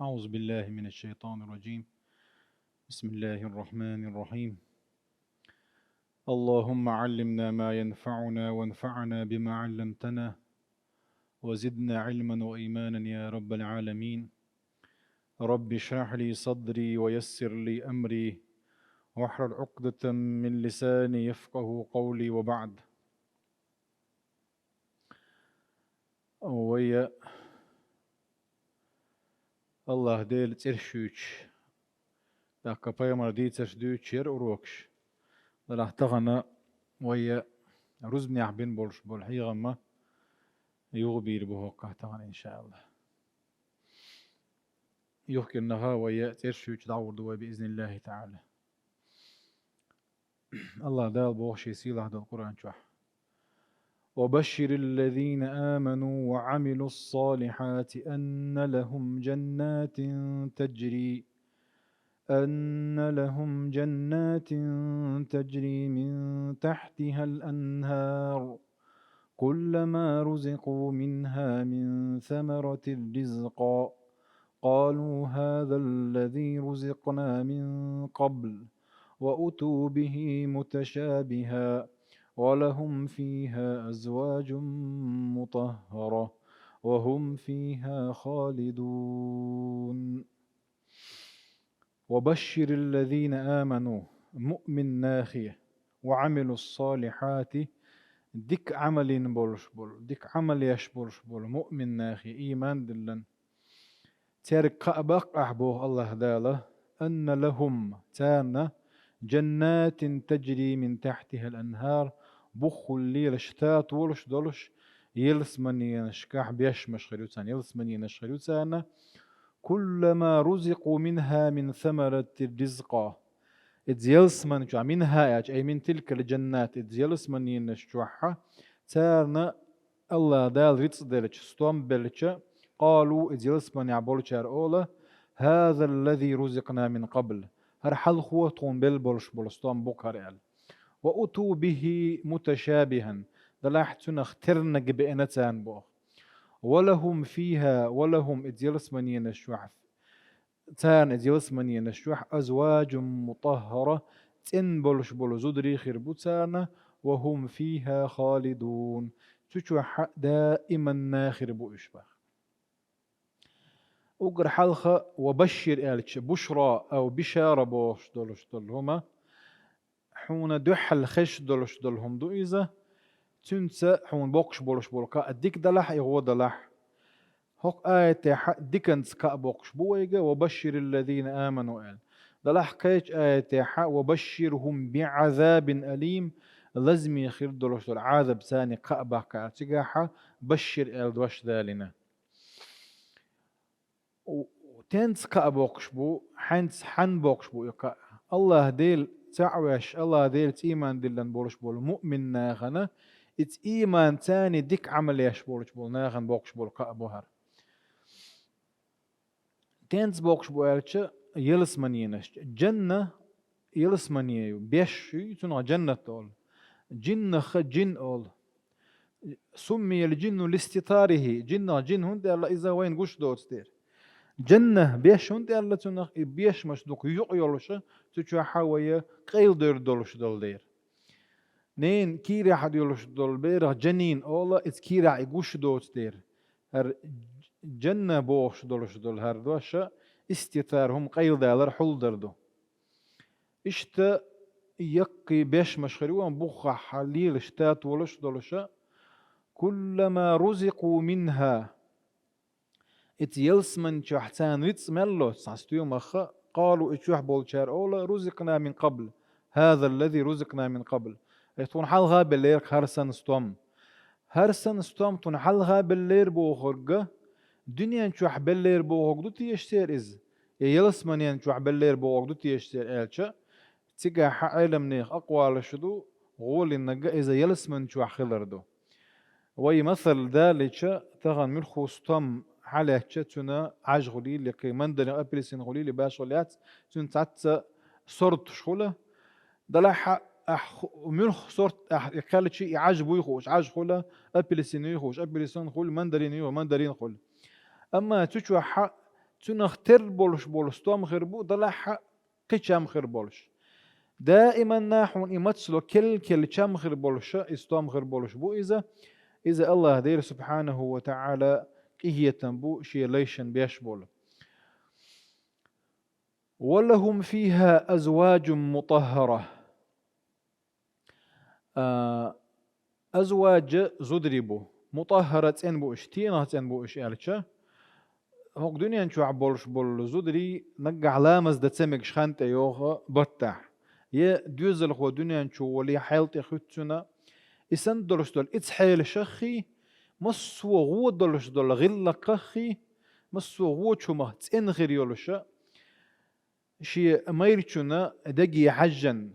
أعوذ بالله من الشيطان الرجيم. بسم الله الرحمن الرحيم. اللهم علمنا ما ينفعنا وانفعنا بما علمتنا وزدنا علما وإيمانا يا رب العالمين. رب اشرح لي صدري ويسر لي أمري واحلل عقدة من لساني يفقه قولي وبعد. ويا الله ديل ترشوش داكا بايمر دي تشدوش ير أروكش دلح تغنى ويا رزبني عبين بولش بولحيغة ما يغبير بهوقه طبعا إن شاء الله يحكي النها ويأتي شوش دعور دوا بإذن الله تعالى. الله دال بوشي سيله هذا القرآن شوح. وبشر الذين آمنوا وعملوا الصالحات أن لهم جنات تجري من تحتها الأنهار كلما رزقوا منها من ثمرة رزقا قالوا هذا الذي رزقنا من قبل وأتوا به متشابها ولهم فيها أزواج مطهرة وهم فيها خالدون. وبشر الذين آمنوا مؤمن ناخية وعملوا الصالحات ديك عمل بولش بول ديك عمل يشبولش بول مؤمن ناخي إيمان دلن تارك أبق أحبوه الله داله أن لهم تانا جنات تجري من تحتها الأنهار بخل لي رشتات ولش دولش يلس مني نشكاح بيش مشخريوتان يلس مني نشخريوتان كلما رزقوا منها من ثمرة الرزق إتزيلس من جوا منها أي من تلك الجنات إتزيلس مني نشجوحها تارنا الله دال ريتس دلش ستوم بلش قالوا إتزيلس من يعبول شار أولا هذا الذي رزقنا من قبل هر حل خوتون بل بولش بولستون بوكاريال وأتوا به متشابها دلاحتنا اخترنا جبئنتان بوخ ولهم فيها ولهم إتزيلس من ينشوح تان إتزيلس من ينشوح أزواج مطهرة تن بولش بولو زدري خربوتانا وهم فيها خالدون تشوح دائما ناخر بو إشباخ أقر حلقة وبشر آلتش بشرى أو بشارة بوش دولش دولهما حون دحل خش دولش دولهم دو إذا تنسى حون بوكش بولش بولكا الديك دلح يغو دلح هوك آية ديكنس كا بوكش بويغا وبشر الذين آمنوا آل دلح كيش آية وبشرهم بعذاب أليم لازم يخير دولش دول عذاب ثاني كأبا كاتجاحا بشر آل دوش ذالنا وتنس كا بوكش بو حنس حن بوكش بو يقا الله ديل تعوش الله ديل إيمان دلن بولش بول مؤمن ناغنا إت إيمان تاني ديك عمل يش بولش بول ناغن بوكش بول كا بوهر تنس بوكش بو ألتش يلس منينش جنة يلس منيو بيش يتنع جنة تول جن خ جن أول سمي الجن لاستتاره جن هند الله إذا وين قش دوت دير جنة بيش هند الله تنخ بيش مشدوك يقيلش تشو حاوية قيل دير دولش دول دير نين كيرا حد يولش دول بير جنين أولا إت كيرا يقش دوت دير هر جنة بوش دولش دول هر دوشة استثارهم قيل دالر حل دردو اشتا يقي بيش مشخريوان بوخا حليل اشتات ولش دولشة كلما رزقوا منها ات يلسمن شحتان ريتس ملو ساستيو مخا قالوا اتشوح بولشار اولا رزقنا من قبل هذا الذي رزقنا من قبل تون حلغا باللير هرسن ستوم تون حلغا باللير بوخرقه دنيا نشوح باللير بوغ دو تيشتير إز يلسمن ينشوح باللير بوغ دو تيشتير إلشا تيجا علم نيخ أقوى لشدو غول إنك إذا يلسمن شوح خلردو ويمثل ذلك تغن من خوستم حالة تنا عجغلي لكي مندر أبريسين غلي لباش غليات تن تعت صورت شغلة دلح من صورت يقال شيء يعجبو يخوش تنختر بولش بولش توم خربو ضلح قيشام خر بولش دائما ناحون إمتسلو كل شام خر بولش استوم خر بولش بو إذا الله دير سبحانه وتعالى إيه تنبو شي ليشن بيشبول ولهم فيها أزواج مطهرة أزواج زدربو مطهرة إنبوش تينة إنبوش ألتشا هوك دنيا نشو عبولش بول زدري نقع لامز دا تسمك شخانت يوغا برتاح يه دوزل خو دنيا نشو ولي حيلتي خدتنا إسان دولش دول إتحيل شخي مسو غو دولش دول غلا قخي مسو غو شو مهت إن غير يولشا شي ميرتشونا دقي حجن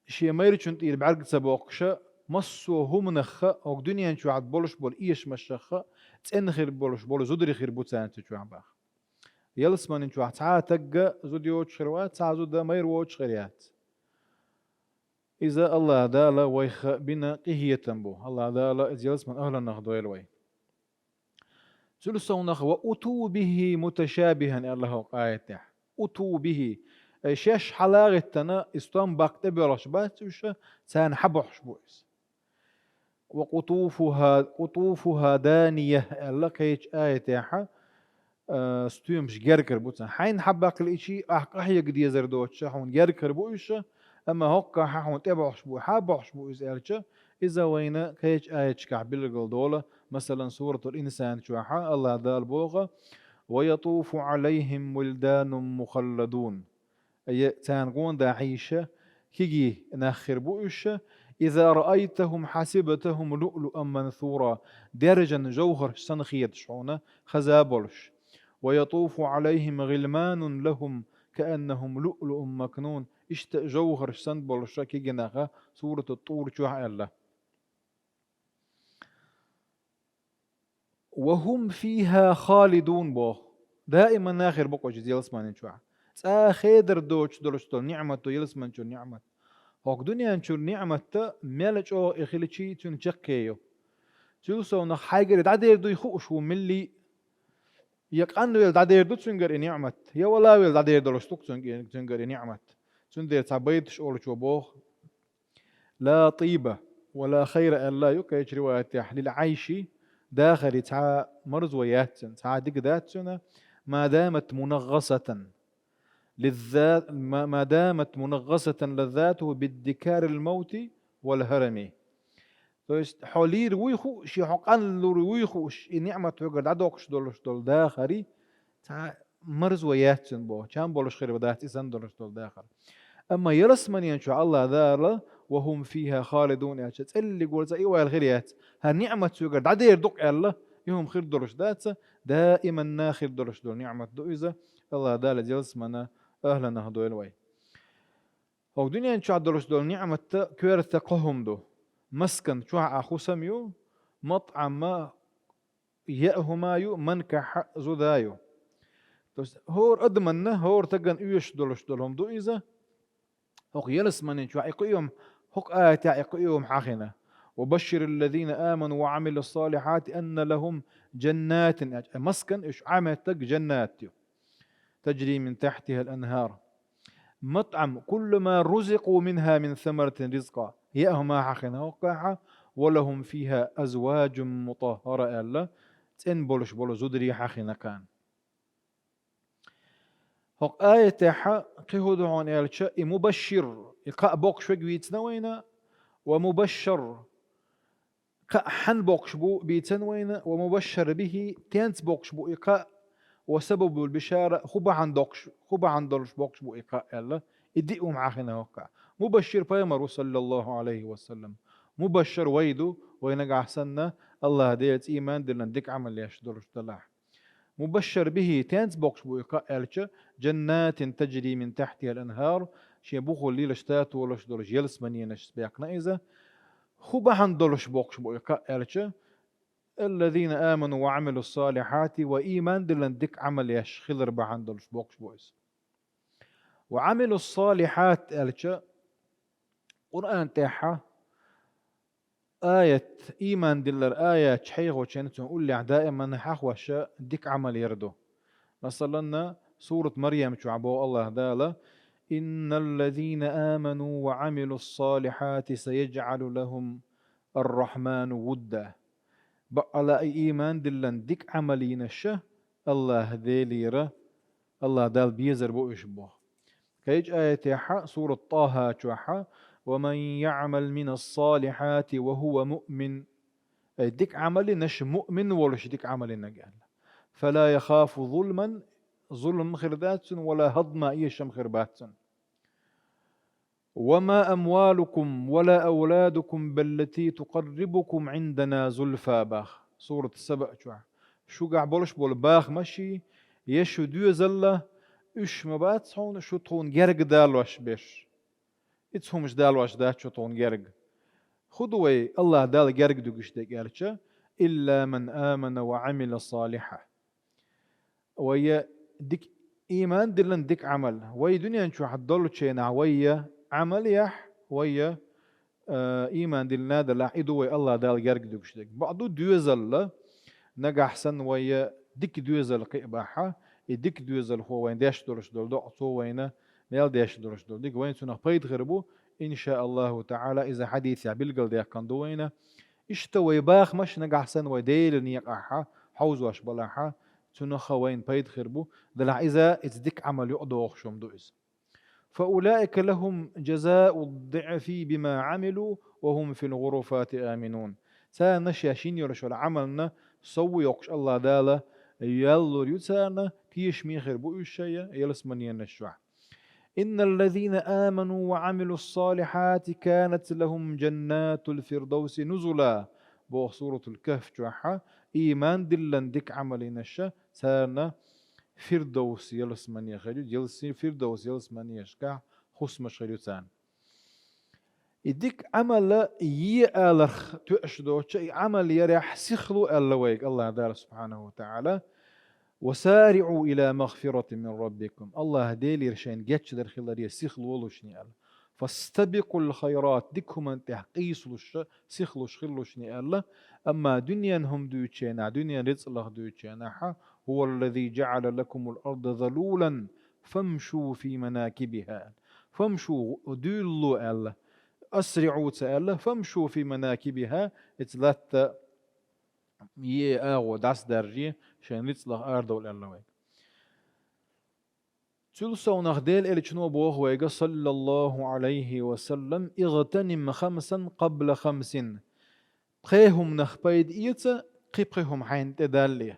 شي ميرتشون تير بعرق سبوقشا مسو هم نخا او دنيا نشو عاد بولش بول ايش مشخا تن خير بولش بول زودري خير بوتان تشو عم باخ يلس من نشو تا تق زوديو تشروات تا زود مير ووتش خيريات اذا الله دالا ويخ بنا قهيه تنبو الله دالا يلس من اهلا ناخذ ويلوي ثلث نخ واتوا به متشابها الله قايته اتوا به شاش حلاغتنا استوان باقت برش باتوش سان حبوش بويس وقطوفها دانية الله كيش آية تاعها ستويمش جركر بوتسان حين حباق الاشي احيا قد يزردوش حون جركر بويش اما هوكا حون تبعش بو حبوش بويس الچا اذا وين كيش آية كعبل دولة مثلا سورة الانسان شوحا الله دال بوغا ويطوف عليهم ولدان مخلدون أي تانقون دا عيشة كيجي ناخر بوش إذا رأيتهم حسبتهم لؤلؤا منثورا درجا جوهر سنخيت شعونا خزابلش ويطوف عليهم غلمان لهم كأنهم لؤلؤ مكنون اشت جوهر سنبلش كيجي ناخا سورة الطور شوها الله وهم فيها خالدون بو دائما ناخر بقوش زي اسمان شوها خيدر دوش دولش دول نعمة يلس من شو نعمة هوك دنيا شو نعمة ملج او اخلتشي تون جكيو تلسو نخ حاجة دعدير دو يخوش وملي يقانو يل دعدير دو تنجر نعمة يا ولا يل دعدير دولش توك تنجر نعمة تندير تعبيتش اول شو بوخ لا طيبة ولا خير الا يكيش رواية للعيش داخل تاع مرزويات تاع دقداتنا ما دامت منغصة للذات ما دامت منغصة لذاته بادكار الموت والهرم. تويست حولير ويخو شي حقان لور ويخوش نعمة وقد عدوكش دولش دول داخري تا مرز وياتن بو كان بولش خير بدات إسان دولش دول داخر أما يرسمن ينشو الله ذالا وهم فيها خالدون يا شت اللي يقول زي الغريات هالنعمة وقد عدير دوك الله يهم خير دولش داتسا دائما ناخر دولش دول نعمة دو إذا الله دالا جلسمنا أهلنا هدول وي هو دنيا إن شاء دولش دول نعمة كويرت قهم دو مسكن شو أخو سميو مطعم ما يأهمايو منكح زدايو بس هور أدمنه هور تجن إيش دولش دولهم دو إذا هو يلس من شو يقيهم هو آية يقيهم حاخنا وبشر الذين آمنوا وعملوا الصالحات أن لهم جنات مسكن إيش عملت جنات تجري من تحتها الأنهار مطعم كل ما رزقوا منها من ثمرة رزقا يأهما حقنا وقاحة ولهم فيها أزواج مطهرة ألا تن بولش بولو زدري حقنا كان هق آية تاحة قهدعون ألشا مبشر يقع بوكش بيتنوينا ومبشر حن بوكش بو بيتنوينا ومبشر به تنت بوكش بو إقاء وسبب البشارة خبا عن دولش بوكش بو إقاء ألا إدئوا معاخنا وقع مبشر بيمر صلى الله عليه وسلم مبشر ويدو وينقع حسنا الله ديت إيمان دلن ديك عمل ليش دولش دلاح مبشر به تانس بوكش بو إقاء ألشا جنات تجري من تحتها الأنهار شي بوخو اللي لشتات ولش دولش يلس منينش بيقنا إذا خبا عن دولش بوكش بو إقاء ألشا الذين آمنوا وعملوا الصالحات وإيمان دلن ديك عمل يش خضر بعن دولش بوكش بويس وعملوا الصالحات ألشا قرآن تاحة آية إيمان دلر آية تحيغ وشانتون قول لي دائما حخوشة ديك عمل يردو مثلا سورة مريم شعبو الله دالا إن الذين آمنوا وعملوا الصالحات سيجعل لهم الرحمن ودا. بقى إيمان دلن ديك عملين الشه الله ديليرة الله دال بيزر بو إشبه. كيج آية حق سورة طه شوحة ومن يعمل من الصالحات وهو مؤمن ديك عملي نش مؤمن ولش ديك عملي نجال فلا يخاف ظلما ظلم خردات ولا هضم إيشم خربات. وما أموالكم ولا أولادكم بالتي تقربكم عندنا زلفى باخ سورة السبع شو قاع بولش بول باخ مشي يشو دو زلة إش مبات هون شو تون جرق دالوش بيش إتسهمش دالوش دات شو تون جرق خدوي الله دال جرق دوغش دي إلا من آمن وعمل صالحا ويا ديك إيمان دلن ديك عمل ويا دنيا نشو حدولو تشينا ويا عمل يح ويا إيمان دلنا دلا إدوي الله دال جرق دوغش ديك بعضو دوزل نجح سن ويا ديك دوزل قيباحة ديك دوزل هو وين داش دورش دول دو عطو وين ميل داش دورش دول ديك وين سنة بيد غربو إن شاء الله تعالى إذا حديث يعبلقل ديك كان دوينة اشتوي باخ مش نجح سن وديل نيقاحة حوز واش بلاحة سنة خوين بيد غربو دلع إذا اتديك عمل يقضوخ شوم دوز فأولئك لهم جزاء الضعف بما عملوا وهم في الغرفات آمنون سا نشاشين يرش عملنا سوي يقش الله دالا يلو يتسانا كيش ميخر بو الشيء يلسمن ينشوع إن الذين آمنوا وعملوا الصالحات كانت لهم جنات الفردوس نزلا بو سورة الكهف جوحا إيمان دلن ديك عمل نشا سانا فردوس يلسمن يخرج يلسي فردوس يلسمن يشكع خصم شريتان يديك عمل يألخ تؤشدو شيء عمل يريح سخلو ألويك الله دار سبحانه وتعالى وسارعوا إلى مغفرة من ربكم الله ديلي رشين جتش در خلال سخلو ولوشني أل فاستبقوا الخيرات ديكهم أن تحقيس سخلوش خلوشني أل أما دنيا هم دوتشينا دنيا رزق الله دوتشينا هو الذي جعل لكم الأرض ذلولا فامشوا في مناكبها فامشوا دولوا أل أسرعوا تألا فامشوا في مناكبها اتلات يأغو داس درجي شان لتصلح أرضو الألوين تلسو نخديل إلي شنو بوغ ويغا صلى الله عليه وسلم اغتنم خمسا قبل خمس قيهم نخبايد إيتا قيبقيهم حين تدالي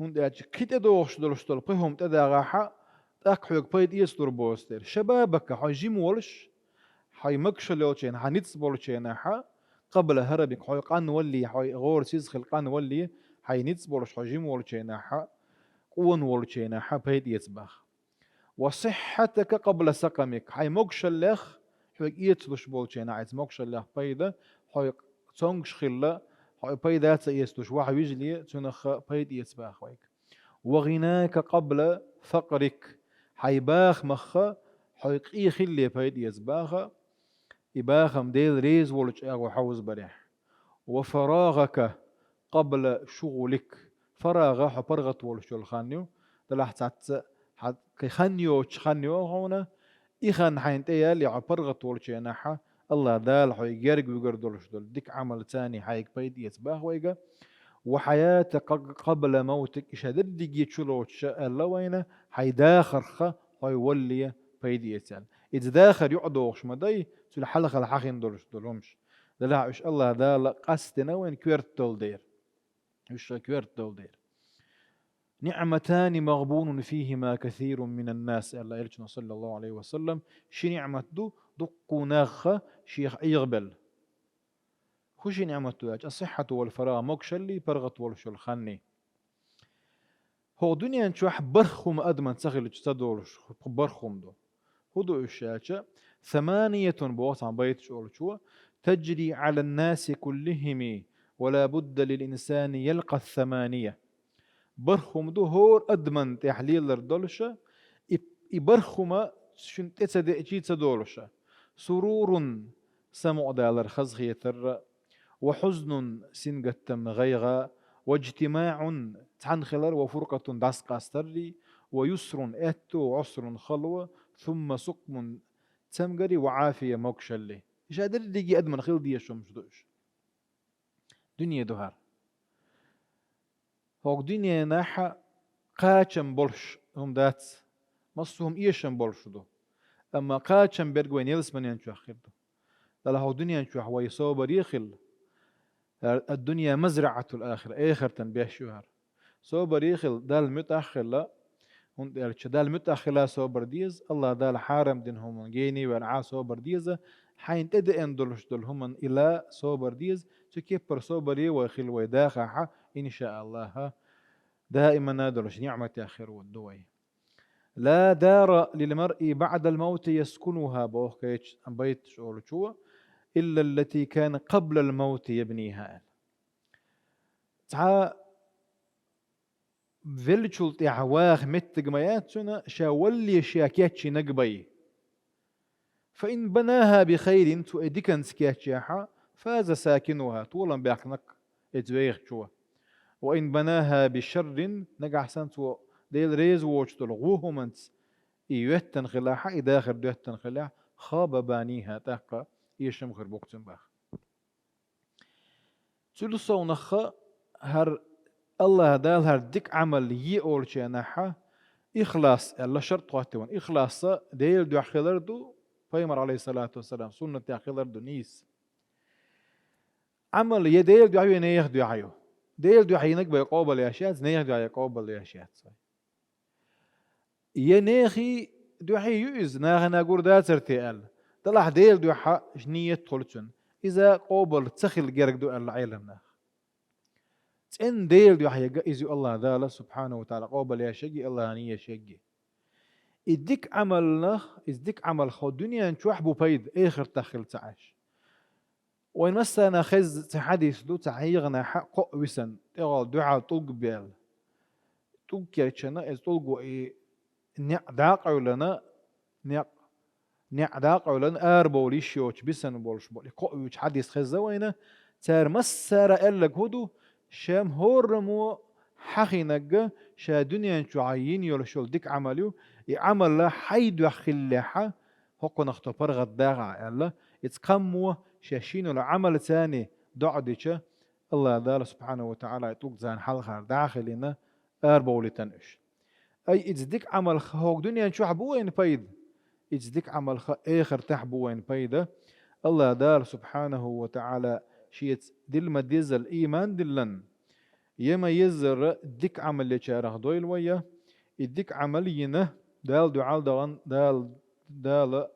هون داج كيت ادوغش دلشتل قيهم تداغاحا تاكحوك بايد إيستر بوستر شبابك حجيم ولش حي مكشلوتشين حنيتس بولتشين حا قبل هربك حي قان ولي حي غور سيز خلقان ولي حي نيتس بولش حجيم ولتشين حا قون ولتشين حا بيد يتبخ وصحتك قبل سقمك حي مكشلخ حي يتلش بولتشين عايز مكشلخ بيدا حي تونغش خلا حي بيدا تيستش واحد يجلي تنخ بيد يتبخ ويك وغناك قبل فقرك حي باخ مخ حي قي خلي بيد يتبخ إباخم ديل ريز ولج أغو حوز بريح وفراغك قبل شغلك فراغ حبرغت ولج الخانيو دلحت حد كخانيو تخانيو هنا إخان حين تيال يعبرغت ولج ينحى الله دال حي جرج وجردولش دول ديك عمل ثاني حيك بيد يتباه ويجا وحياتك قبل موتك إشهد ديجي تشلوش الله وينه حيداخر خ حيولي بيد يتال إذا داخل يقعدوش مداي تقول حلقة الحقين دولهمش دلها إيش الله دا قصدنا وين كويرت دول دير إيش كويرت دول دير نعمتان مغبون فيهما كثير من الناس الله يلجنا صلى الله عليه وسلم شي نعمة دو دقو ناخ شيخ يغبل خوشي نعمة دو الصحة والفراغ موكشلي برغت والشل خاني هو دنيا نشوح برخم أدمن سخل تدولش برخم دو هدو الشاشة ثمانية بوص عن بيت شو تجري على الناس كلهم ولا بد للإنسان يلقى الثمانية برخم دو هور أدمن تحليل الدولشة برخم شن تسدئجي تدولشة سرور سمع دالر خزخية وحزن سنقتم غيغا واجتماع تحن خلر وفرقة داس قاستري ويسر اتو وعسر خلوة ثم سقم تمجري وعافية موكشلي إيش قادر ديجي أدمن خيل دي شمس دوش دنيا دهار هوك دنيا ناحا قاچم بولش هم دات مصهم إيشم بولش دو أما قاچم برجوين يلسمن ينشو أخير دو دلا هو دنيا ينشو هو صوبر يخل الدنيا مزرعة الآخرة آخر تنبيه شوهر صوبر يخل دال متأخر لا هون دال متأخر لا صوبر ديز الله دال حارم دين هم جيني ورعا صوبر ديزة حين تدئن دولش دول هم إلى صوبر ديز تكبر صوبر ويخل ويداخع إن شاء الله دائما نادرش نعمة آخر والدوي لا دار للمرء بعد الموت يسكنها بوخيتش بيت شو إلا التي كان قبل الموت يبنيها تع فيلتشولت يعواخ متجمياتنا شاولي شاكيتش نقبي فإن بناها بخير تؤدكن سكياتشاحا فاز ساكنها طولا بيحنك اتويخ شو وإن بناها بشر نجح سنتو ديل ريز ووش تلغوه منت إيوتن خلاحا إداخر دوتن خلاح خاب بانيها تاقا إيشم خير بوقتن باخ تلصو نخا هر الله دال هر ديك عمل يقول شي نحا إخلاص الله شرط واتوان إخلاص ديل دو خلر دو فيمر عليه الصلاة والسلام سنة خلر دو نيس عمل يديل دو عيو نيخ دو عيو ديل دو حينك بيقابل يا شات نيخ دو يقابل يا شات ينيخي دو حي يؤز ناغنا قردات سرتي طلع ديل دو حا جنية طلتن إذا قابل تسخل جرق دو العالم ناخ تن ديل دو حي إذا الله ذال سبحانه وتعالى قابل يا شقي الله هنية شقي إديك عمل نخ إديك عمل خو الدنيا نشوح بو بيد آخر تخل تعاش وين مثلا خز حديث دو تعيغنا حق وسن تقال دعاء طلق بيل طلق كيرتشنا إز طلقوا إيه نعداق لنا نعداق لنا أربو ليشيوش بسن بولش بولي قويش حديث خزة وينه تار مسارة إلك هدو شام هورمو حقينك شا دنيا نشو عايين يولشول ديك عمليو يعمل لا حيد يخليها هكو نختو برغت داغع الله يتقموا شاشينو العمل ثاني دعديش الله دار سبحانه وتعالى يطلق زان حلقة داخلنا أربو لتنش أي إتزديك عمل هوك دنيا نشو حبوين فايد إتزديك عمل آخر تحبوين فايدة الله دار سبحانه وتعالى شيت دل ما ديز الإيمان دلن يما يزر ديك عمل اللي شارح دويل ويا الديك عملينا دال دعال دال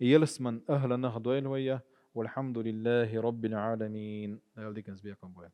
يلسمن أهلنا دويل ويا والحمد لله رب العالمين دال ديك نسبيكم بوين